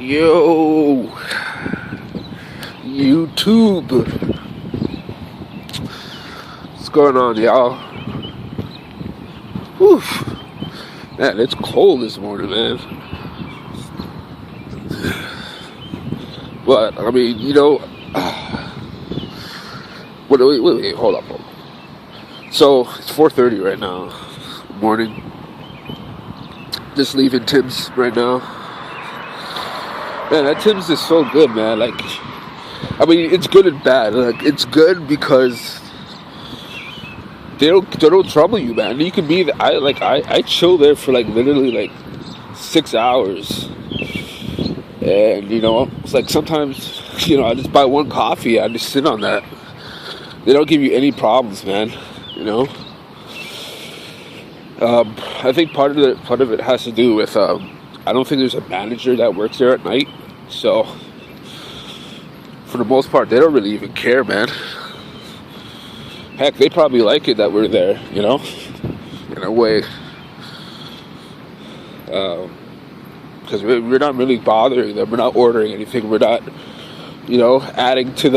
Yo, YouTube. What's going on, y'all? Whew. Man, it's cold this morning, man. But, I mean, wait, hold up. So, it's 4:30 right now, morning. Just leaving Tim's right now. Man, that Tim's is so good, man. Like, I mean, it's good and bad. Like, it's good because they don't trouble you, man. You can be, I chill there for like literally like 6 hours, and it's like sometimes, I just buy one coffee. I just sit on that. They don't give you any problems, man. I think part of it has to do with I don't think there's a manager that works there at night, so for the most part they don't really even care, man. Heck, they probably like it that we're there, in a way, because we're not really bothering them. We're not ordering anything. We're not, adding to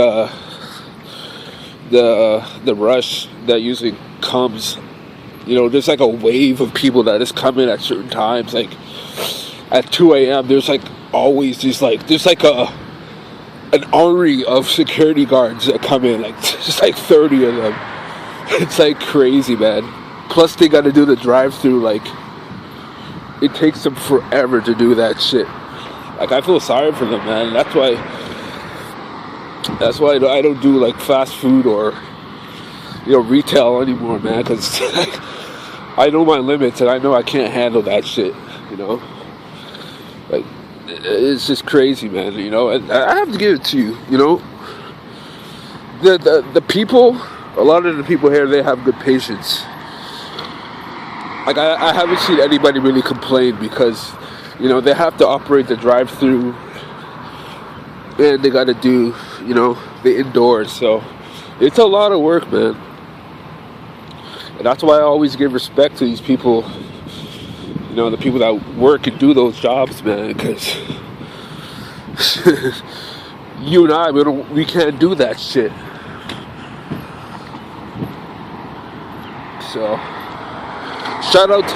the rush that usually comes. There's like a wave of people that just come in at certain times. Like at 2 a.m. there's like always there's like an army of security guards that come in, like just like 30 of them. It's like crazy, man. Plus they got to do the drive-through. Like it takes them forever to do that shit. Like I feel sorry for them, man. That's why I don't do like fast food or retail anymore, man, because I know my limits and I know I can't handle that shit, like it's just crazy, man, and I have to give it to you, the people, a lot of the people here, they have good patience. Like I haven't seen anybody really complain because they have to operate the drive-through and they got to do the indoors, so it's a lot of work, man. And that's why I always give respect to these people, the people that work and do those jobs, man, because you and I, we can't do that shit. So, shout out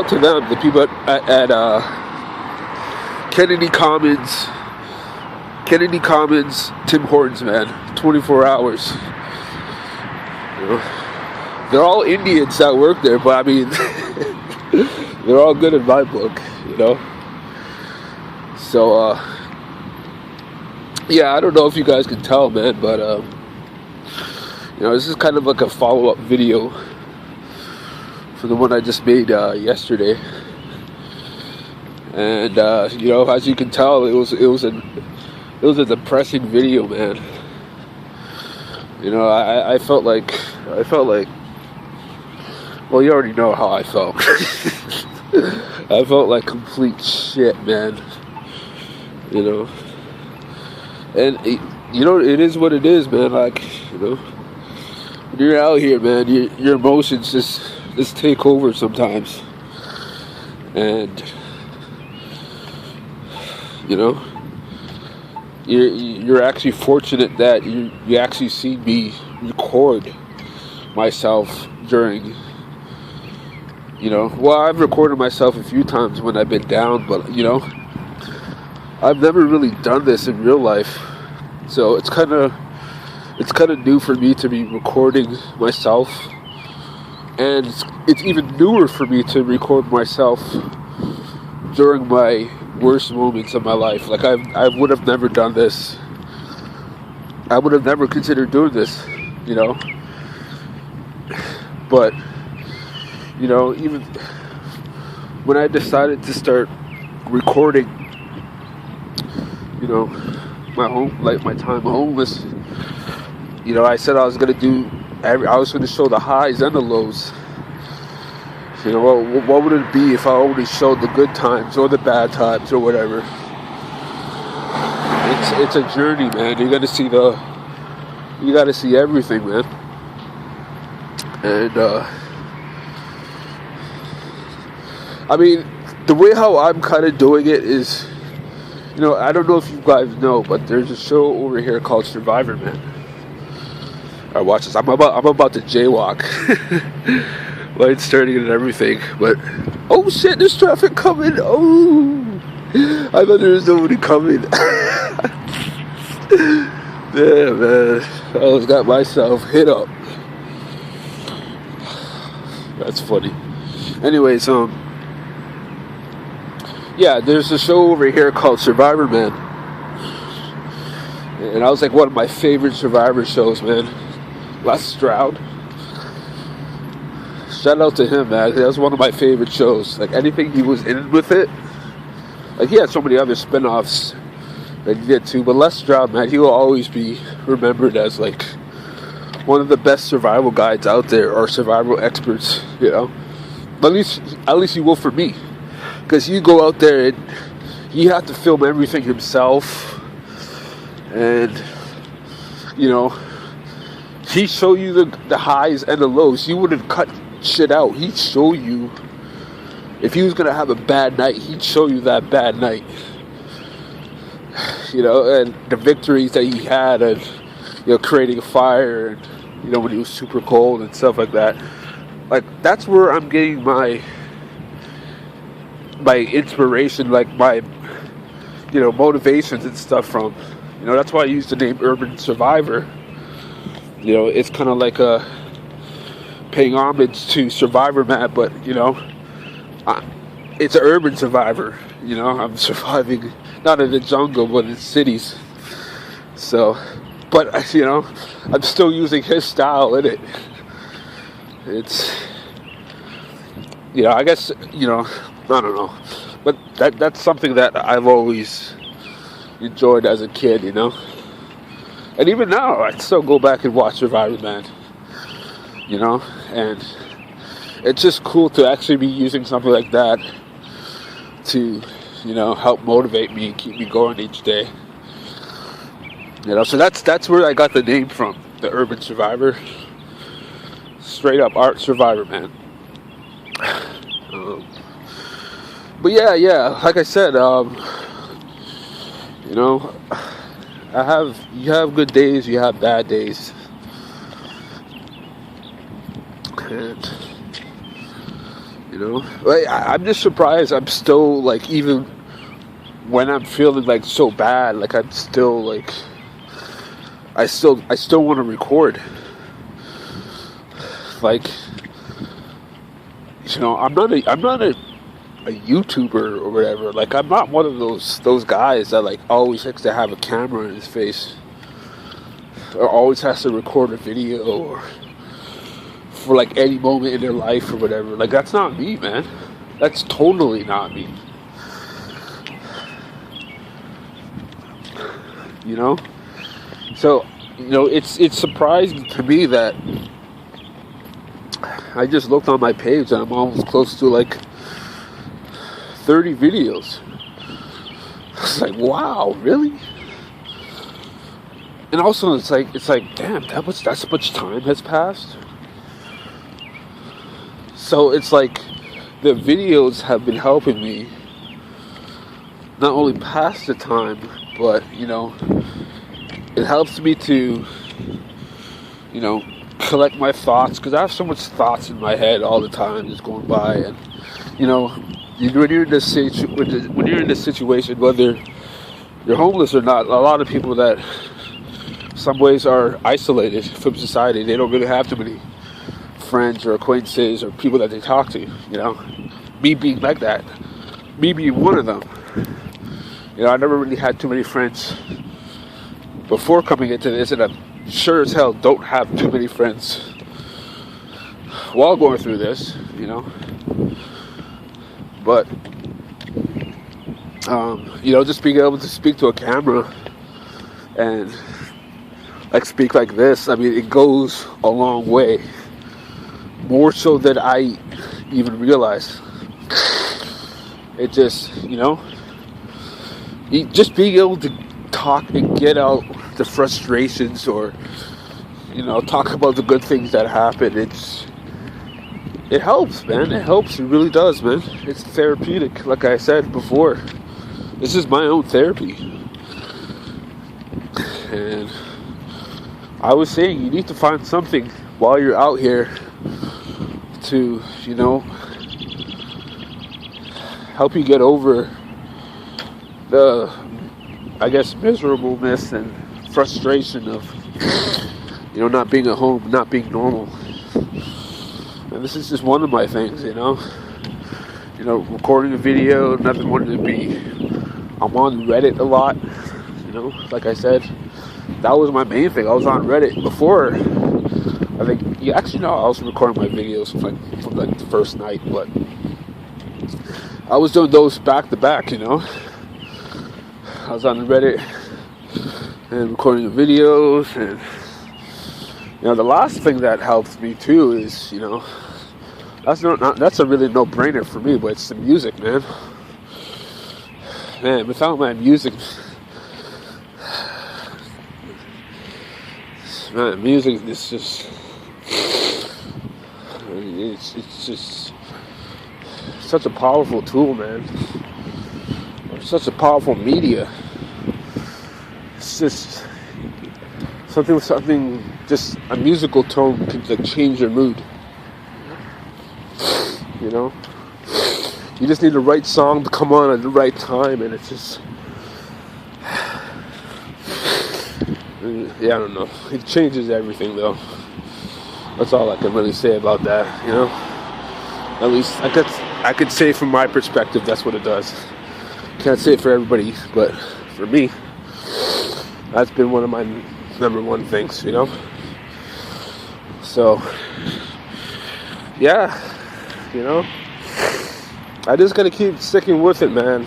to them, the people at Kennedy Commons, Tim Hortons, man, 24 hours. They're all Indians that work there, but I mean, they're all good in my book, So, yeah, I don't know if you guys can tell, man, but, this is kind of like a follow-up video for the one I just made yesterday. And, as you can tell, it was a depressing video, man. I felt like, well, you already know how I felt. I felt like complete shit, man. And it is what it is, man. Like, when you're out here, man, your emotions just take over sometimes. And you're actually fortunate that you actually see me record myself during, well, I've recorded myself a few times when I've been down, but I've never really done this in real life, so it's kind of new for me to be recording myself, and it's even newer for me to record myself during my worst moments of my life. Like I would have never done this. I would have never considered doing this, But even when I decided to start recording, my time homeless, I said I was gonna show the highs and the lows. What would it be if I only showed the good times or the bad times or whatever? It's a journey, man. You gotta see everything, man. And I mean, the way how I'm kind of doing it is, You know, I don't know if you guys know, but there's a show over here called Survivor Man. Alright, watch this. I'm about to jaywalk. Lights turning and everything, but oh shit, there's traffic coming. Oh, I thought there was nobody coming. Yeah, man, I almost got myself hit up. That's funny. Anyways, yeah, there's a show over here called Survivor Man, and I was like one of my favorite Survivor shows, man. Les Stroud. Shout out to him, man. That was one of my favorite shows. Like, anything he was in with it. Like, he had so many other spin-offs that you get to, but Les Stroud, man, he will always be remembered as, like, one of the best survival guides out there, or survival experts, you know? At least he will for me. Because you go out there and you have to film everything himself. And, you know, he'd show you the highs and the lows. He wouldn't cut shit out. He'd show you, if he was gonna have a bad night, he'd show you that bad night, you know, and the victories that he had, and, you know, creating a fire, and, you know, when he was super cold and stuff like that. Like, that's where I'm getting my inspiration, like my, you know, motivations and stuff from. You know, that's why I use the name Urban Survivor. You know, it's kind of like a paying homage to Survivor Man, but, you know, it's an urban survivor. You know, I'm surviving not in the jungle, but in cities. So, but, you know, I'm still using his style in it. It's, you know, I guess, you know, I don't know, but that's something that I've always enjoyed as a kid, you know. And even now, I still go back and watch Survivor Man, you know, and it's just cool to actually be using something like that to, you know, help motivate me and keep me going each day. You know, so that's where I got the name from, the Urban Survivor. Straight up art Survivor Man. But yeah, like I said, you know, you have good days, you have bad days. And, you know, like, I'm just surprised I'm still, like, even when I'm feeling, like, so bad, like, I'm still, like, I still want to record. Like, you know, I'm not a YouTuber or whatever. Like, I'm not one of those guys that, like, always has to have a camera in his face, or always has to record a video, or for, like, any moment in their life or whatever. Like, that's not me, man. That's totally not me. You know? So, you know, it's surprising to me that I just looked on my page and I'm almost close to, like, 30 videos. It's like, wow, really? And also, it's like, damn, that much time has passed. So it's like the videos have been helping me not only pass the time, but, you know, it helps me to, you know, collect my thoughts, because I have so much thoughts in my head all the time just going by. And, you know, when you're in this situation, whether you're homeless or not, a lot of people that some ways are isolated from society, they don't really have too many friends or acquaintances or people that they talk to, you know. Me being like that, me being one of them. You know, I never really had too many friends before coming into this, and I'm sure as hell don't have too many friends while going through this, you know. But, you know, just being able to speak to a camera and, like, speak like this, I mean, it goes a long way. More so than I even realized. It just, you know, just being able to talk and get out the frustrations, or, you know, talk about the good things that happen. It helps, man. It helps. It really does, man. It's therapeutic, like I said before. This is my own therapy. And I was saying, you need to find something while you're out here to, help you get over the, I guess, miserableness and frustration of, not being at home, not being normal. And this is just one of my things, recording a video, nothing more to be. I'm on Reddit a lot, like I said. That was my main thing. I was on Reddit before. I think, I was recording my videos from the first night, but I was doing those back to back, I was on Reddit and recording the videos, and the last thing that helps me too is, that's a really no-brainer for me, but it's the music, man. Man, without my music, music is just, it's just such a powerful tool, man. Such a powerful media. It's just something, just a musical tone can change your mood. You just need the right song to come on at the right time, and it's just, I don't know. It changes everything, though. That's all I can really say about that, At least I could say from my perspective, that's what it does. Can't say it for everybody, but for me, that's been one of my number one things, So, yeah, I just gotta keep sticking with it, man.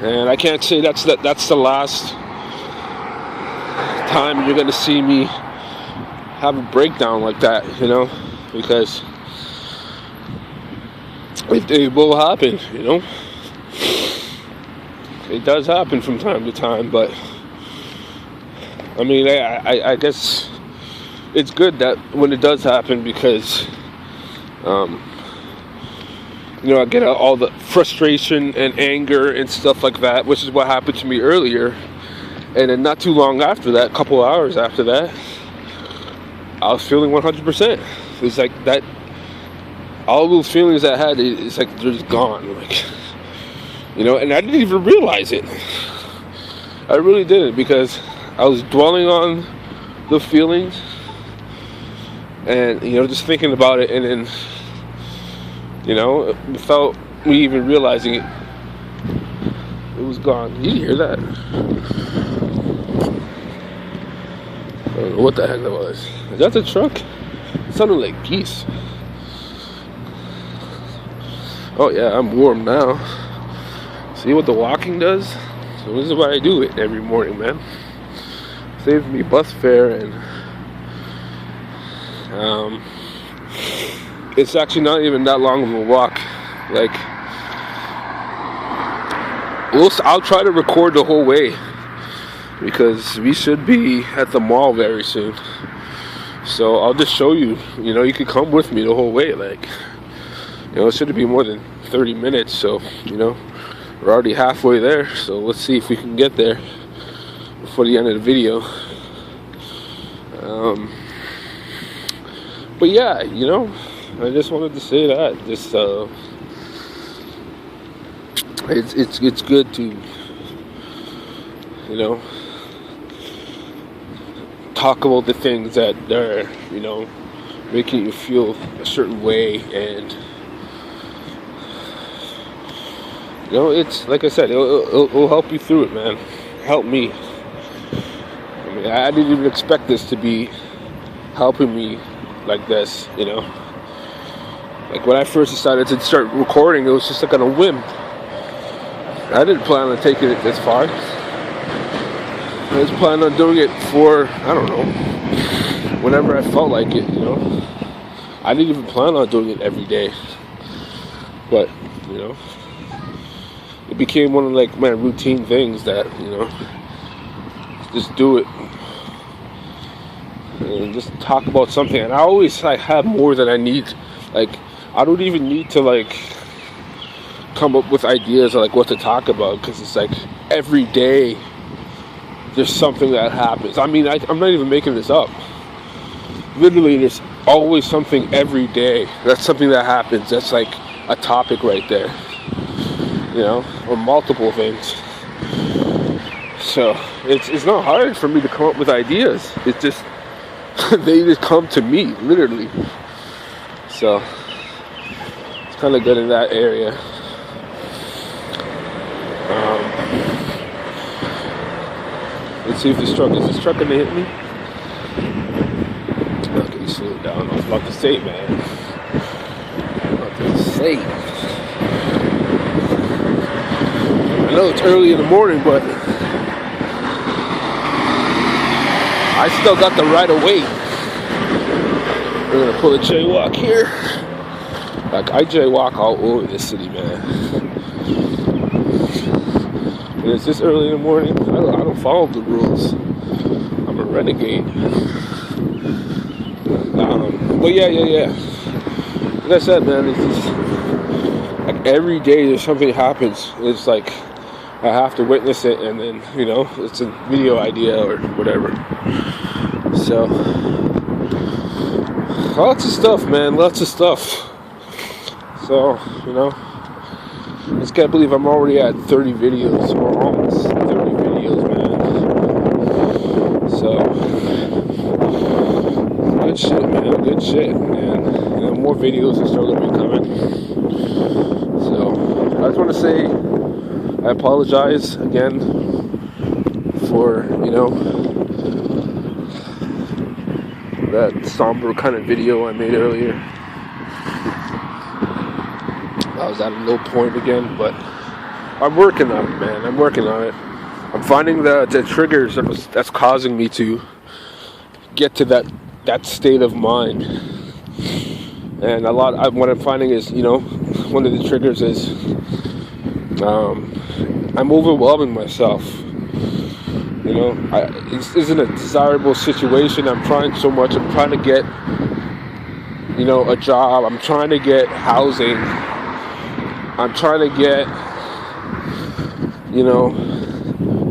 And I can't say that's the last time you're gonna see me have a breakdown like that, because it will happen, It does happen from time to time, but I mean, I guess it's good that when it does happen, because I get all the frustration and anger and stuff like that, which is what happened to me earlier. And then not too long after that, a couple hours after that, I was feeling 100%. It's like that, all those feelings I had, it's like they're just gone. And I didn't even realize it. I really didn't, because I was dwelling on the feelings and, just thinking about it, and then, without me even realizing it, it was gone. Did you hear that? I don't know what the heck that was. Is that the truck? It sounded like geese. Oh yeah, I'm warm now. See what the walking does? So this is why I do it every morning, man. Saves me bus fare, and it's actually not even that long of a walk. I'll try to record the whole way, because we should be at the mall very soon. So I'll just show you, you could come with me the whole way. It shouldn't be more than 30 minutes. So, we're already halfway there. So let's see if we can get there before the end of the video. But yeah, I just wanted to say that. Just, it's good to, talk about the things that are, making you feel a certain way, and it's like I said, it'll help you through it, man. Help me. I mean, I didn't even expect this to be helping me like this, Like when I first decided to start recording, it was just like on a whim. I didn't plan on taking it this far. I was planning on doing it for, I don't know, whenever I felt like it, I didn't even plan on doing it every day. But, it became one of my routine things that, just do it. And just talk about something. And I always have more than I need. I don't even need to come up with ideas of like what to talk about, because it's like every day there's something that happens. I mean, I'm not even making this up. Literally, there's always something every day. That's something that happens. That's like a topic right there, you know, or multiple things. So it's not hard for me to come up with ideas. It's just they just come to me, literally. So it's kind of good in that area. Let's see if this truck gonna hit me. Okay, slow it down. I was about to say, man. I know it's early in the morning, but I still got the right of way. We're gonna pull a jaywalk here. Like, I jaywalk all over this city, man. And it's this early in the morning. I don't follow the rules. I'm a renegade. But yeah. Like I said, man, it's just like every day there's something happens. It's like I have to witness it, and then, you know, it's a video idea or whatever. So lots of stuff, man. Lots of stuff. So, you know, I just can't believe I'm already at 30 videos, or almost 30 videos, man. So, good shit, man. Good shit, man. You know, more videos are still going to be coming. So, I just want to say I apologize again for, you know, that somber kind of video I made earlier. I was at a low point again, but I'm working on it, man. I'm working on it. I'm finding the triggers that's causing me to get to that state of mind. And what I'm finding is, you know, one of the triggers is I'm overwhelming myself. You know, this isn't a desirable situation. I'm trying so much. I'm trying to get, you know, a job. I'm trying to get housing. I'm trying to get, you know,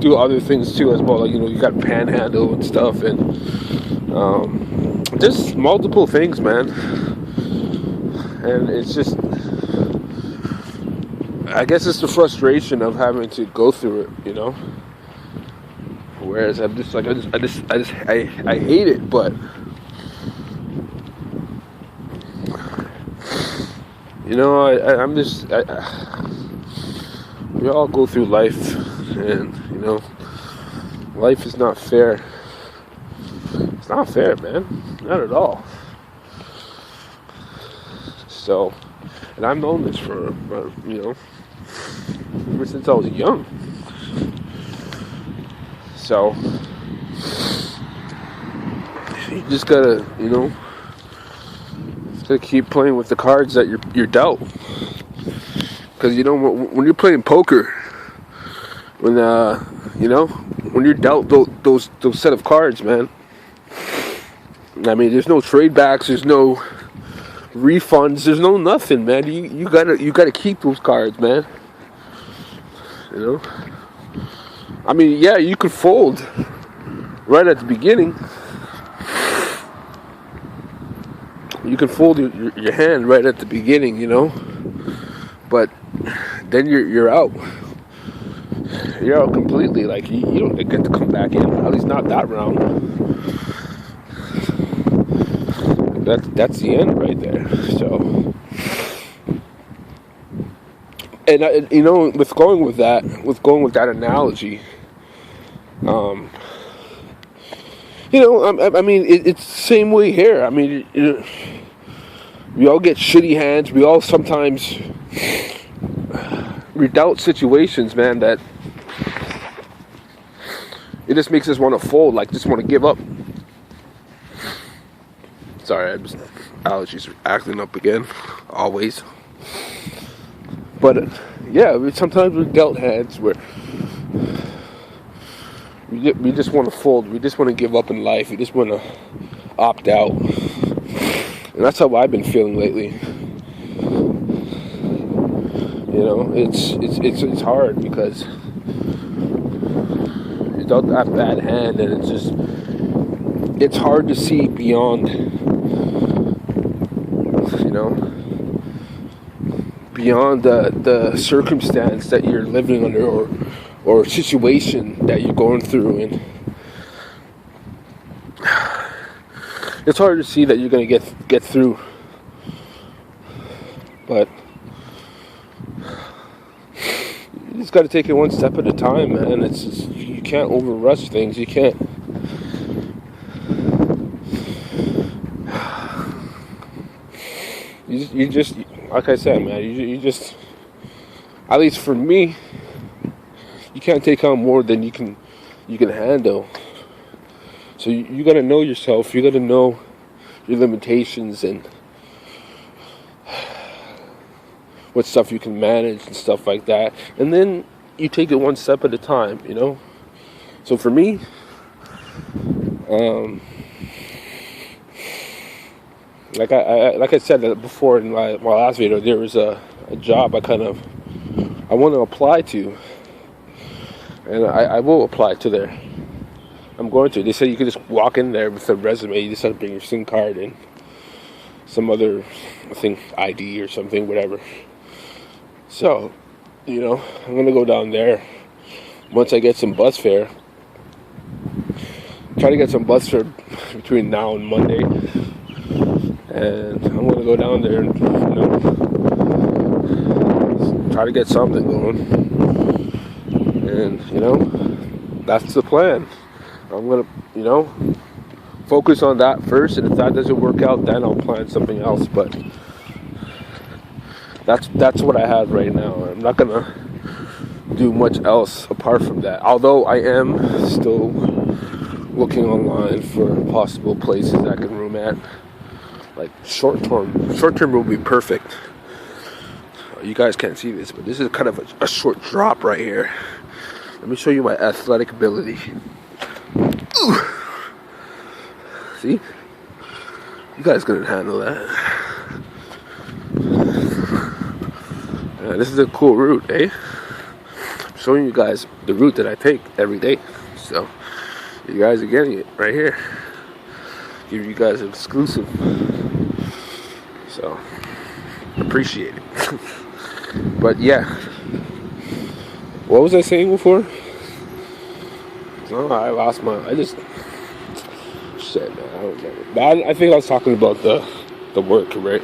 do other things too as well. Like, you know, you got Panhandle and stuff, and just multiple things, man. And it's just, I guess it's the frustration of having to go through it, you know. Whereas I'm just like, I hate it, but you know, we all go through life, and, you know, life is not fair. It's not fair, man. Not at all. So, and I've known this for, you know, ever since I was young. So, you just gotta, you know, to keep playing with the cards that you're dealt. Because, you know, when you're playing poker, when you know, when you're dealt those set of cards, man, I mean, there's no trade backs, there's no refunds, there's no nothing, man. You gotta keep those cards, man. You know, I mean, yeah, you could fold right at the beginning. You can fold your hand right at the beginning, you know, but then you're out. You're out completely. Like, you don't get to come back in. At least not that round. That's the end right there. So, and you know, with going with that analogy, you know, I mean, it's the same way here. I mean, we all get shitty hands. We all sometimes redoubt situations, man, that it just makes us want to fold, like just want to give up. Sorry, allergies are acting up again, always. But yeah, sometimes we're dealt hands where we just want to fold. We just want to give up in life. We just want to opt out. And that's how I've been feeling lately. You know, it's hard because you dealt that bad hand, and it's hard to see beyond, you know, beyond the circumstance that you're living under, or situation that you're going through, and it's hard to see that you're going to get through. But you just got to take it one step at a time, man. You can't overrush things. You can't. You just like I said, man. You just, at least for me, you can't take on more than you can handle. So you got to know yourself. You got to know your limitations and what stuff you can manage and stuff like that. And then you take it one step at a time, you know? So for me, like I said before in my last video, there was a job I want to apply to. And I will apply to there. I'm going to. They said you could just walk in there with a resume. You just have to bring your SIM card and some other, I think, ID or something, whatever. So, you know, I'm going to go down there once I get some bus fare. Try to get some bus fare between now and Monday. And I'm going to go down there and, you know, try to get something going. And, you know, that's the plan. I'm going to, you know, focus on that first. And if that doesn't work out, then I'll plan something else. But that's what I have right now. I'm not going to do much else apart from that. Although I am still looking online for possible places I can room at. Like short term will be perfect. You guys can't see this, but this is kind of a short drop right here. Let me show you my athletic ability. Ooh. See? You guys couldn't handle that. This is a cool route, eh? I'm showing you guys the route that I take every day. So, you guys are getting it right here. Give you guys an exclusive. So, appreciate it. But yeah. What was I saying before? Oh, I lost shit, man, I don't remember. But I think I was talking about the work, right?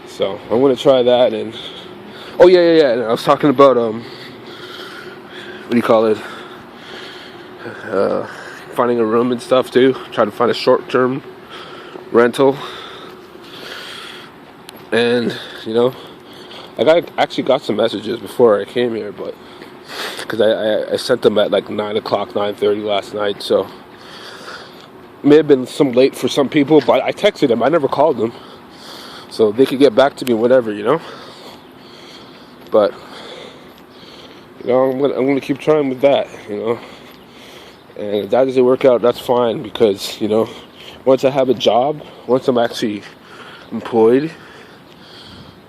So, I'm going to try that, and oh, yeah, and I was talking about, what do you call it? Finding a room and stuff, too. Trying to find a short-term rental. And, you know, I actually got some messages before I came here, but because I sent them at like 9 o'clock, 9:30 last night, so it may have been some late for some people, but I texted them. I never called them, so they could get back to me whenever, you know. But you know, I'm gonna keep trying with that, you know. And if that doesn't work out, that's fine, because you know, once I have a job, once I'm actually employed,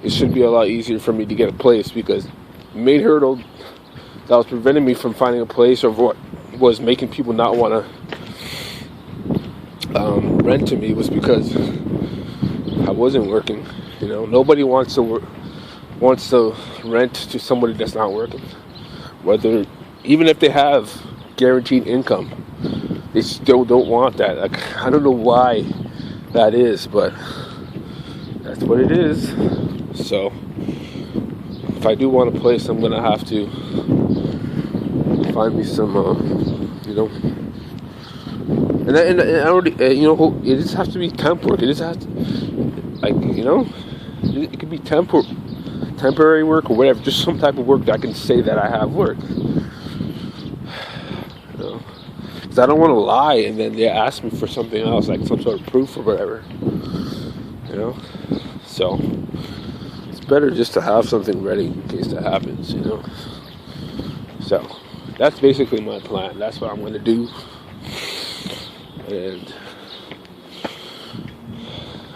it should be a lot easier for me to get a place, because the main hurdle that was preventing me from finding a place, or what was making people not want to rent to me, was because I wasn't working. You know, nobody wants to rent to somebody that's not working. Even if they have guaranteed income, they still don't want that. Like, I don't know why that is, but that's what it is. So if I do want a place, I'm gonna have to find me some, you know, and I already, you know, it just has to be temp work. It just has to, like, you know, it could be temporary work or whatever, just some type of work that I can say that I have work. You know, because I don't want to lie and then they ask me for something else, like some sort of proof or whatever. You know, so it's better just to have something ready in case that happens. You know, so that's basically my plan. That's what I'm going to do. And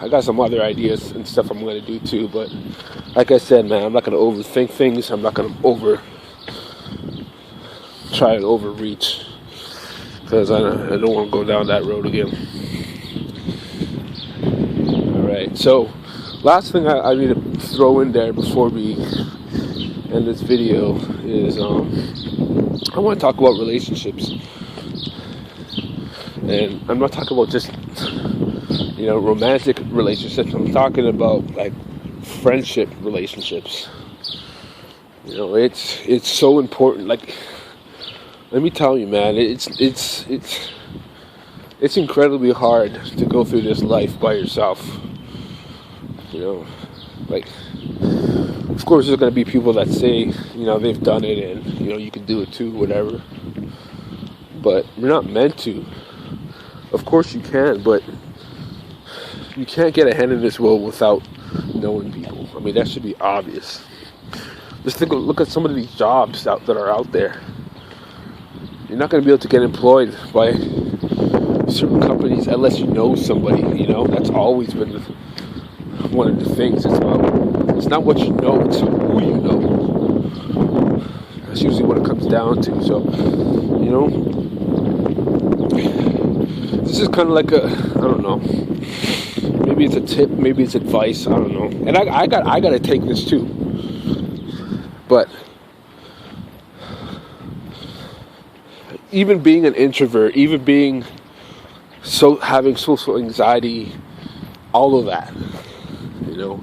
I got some other ideas and stuff I'm going to do too, but like I said, man, I'm not going to overthink things. I'm not going to try and overreach, because I don't want to go down that road again. Alright, so last thing I need to throw in there before we end this video is I want to talk about relationships. And I'm not talking about just, romantic relationships. I'm talking about like friendship relationships. It's so important. Like, let me tell you, man, it's incredibly hard to go through this life by yourself. Like, of course there's going to be people that say, they've done it and, you can do it too, whatever. But you're not meant to. Of course you can, but you can't get ahead in this world without knowing people. I mean, that should be obvious. Just look at some of these jobs that are out there. You're not going to be able to get employed by certain companies unless you know somebody, That's always been one of the things. It's not what you know, it's who you know. That's usually what it comes down to. So, this is kind of like I don't know. Maybe it's a tip, maybe it's advice, I don't know. And I got to take this too. But even being an introvert, even being having social anxiety, all of that,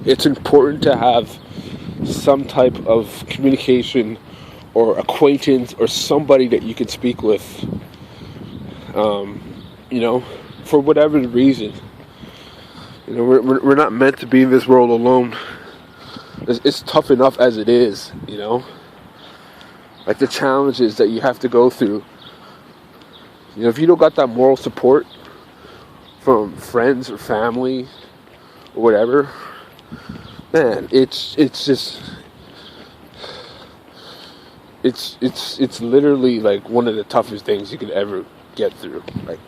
it's important to have some type of communication or acquaintance or somebody that you can speak with, for whatever the reason. We're not meant to be in this world alone. It's tough enough as it is, like the challenges that you have to go through. If you don't got that moral support from friends or family or whatever, man, it's literally like one of the toughest things you could ever get through. Like,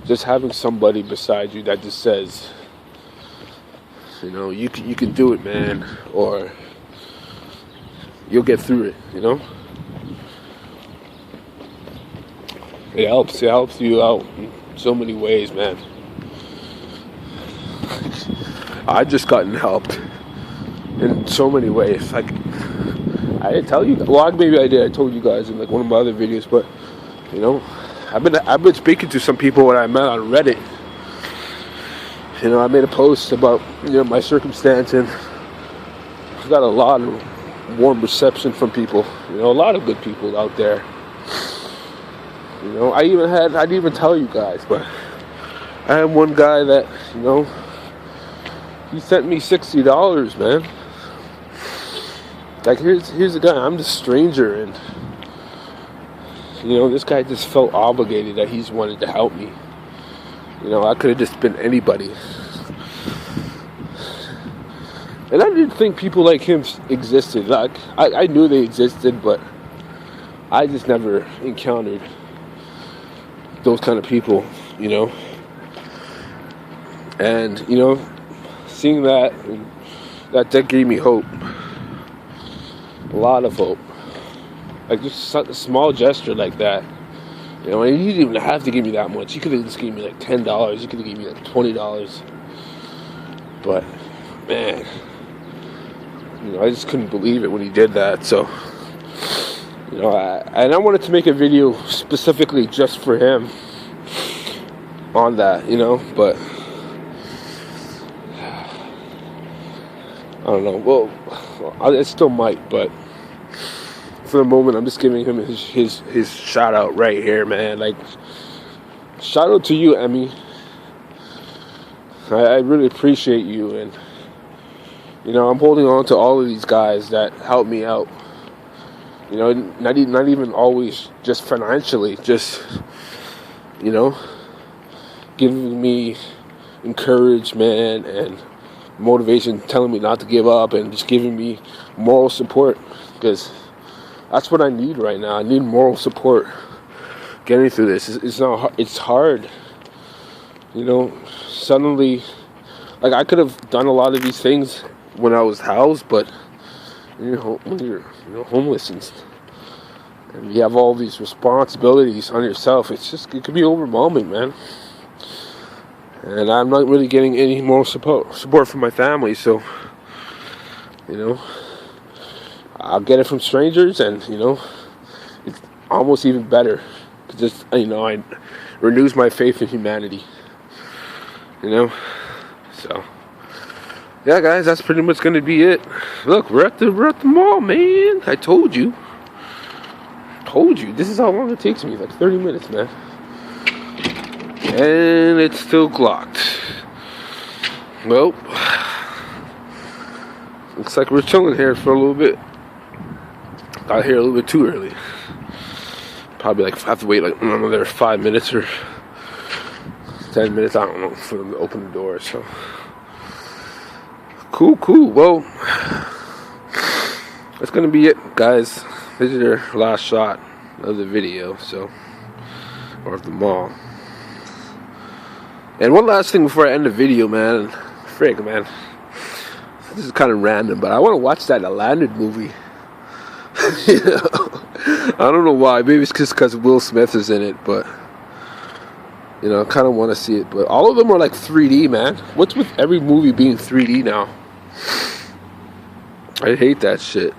just having somebody beside you that just says, you can do it, man, or you'll get through it, It helps you out in so many ways, man. I've just gotten helped in so many ways. Like, I didn't tell you. Well, maybe I did. I told you guys in like one of my other videos, but I've been speaking to some people that I met on Reddit. I made a post about my circumstance, and I got a lot of warm reception from people. A lot of good people out there. I didn't even tell you guys, but I had one guy that, he sent me $60, man. Like, here's the guy. I'm the stranger, and this guy just felt obligated that he's wanted to help me. I could have just been anybody. And I didn't think people like him existed. Like, I knew they existed, but I just never encountered those kind of people, And, seeing that gave me hope. A lot of hope. Like, just a small gesture like that. And you didn't even have to give me that much. You could have just given me like $10. You could have given me like $20. But, man, I just couldn't believe it when he did that. So, I wanted to make a video specifically just for him on that, but I don't know. Well, I still might, but for the moment, I'm just giving him his shout out right here, man. Like, shout out to you, Emmy. I really appreciate you, and I'm holding on to all of these guys that help me out. Not even always just financially, just giving me encouragement and motivation, telling me not to give up, and just giving me moral support, because that's what I need right now. I need moral support getting through this. It's hard. Suddenly Like, I could have done a lot of these things when I was housed, but when you're homeless and you have all these responsibilities on yourself, it could be overwhelming, man. And I'm not really getting any more support from my family, so I'll get it from strangers, and it's almost even better. Just it renews my faith in humanity. So yeah, guys, that's pretty much gonna be it. Look, we're at the mall, man. I told you. This is how long it takes me, like 30 minutes, man. And it's still clocked. Well, looks like we're chilling here for a little bit. Got here a little bit too early. Probably have to wait like another 5 minutes or 10 minutes, I don't know, for them to open the door. So cool. Well, that's gonna be it, guys. This is your last shot of the video, or of the mall. And one last thing before I end the video, man. Frig, man. This is kind of random, but I want to watch that Aladdin movie. I don't know why. Maybe it's just because Will Smith is in it, but I kind of want to see it. But all of them are like 3D, man. What's with every movie being 3D now? I hate that shit,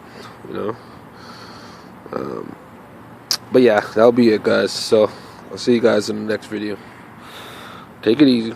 But yeah, that'll be it, guys. So I'll see you guys in the next video. Take it easy.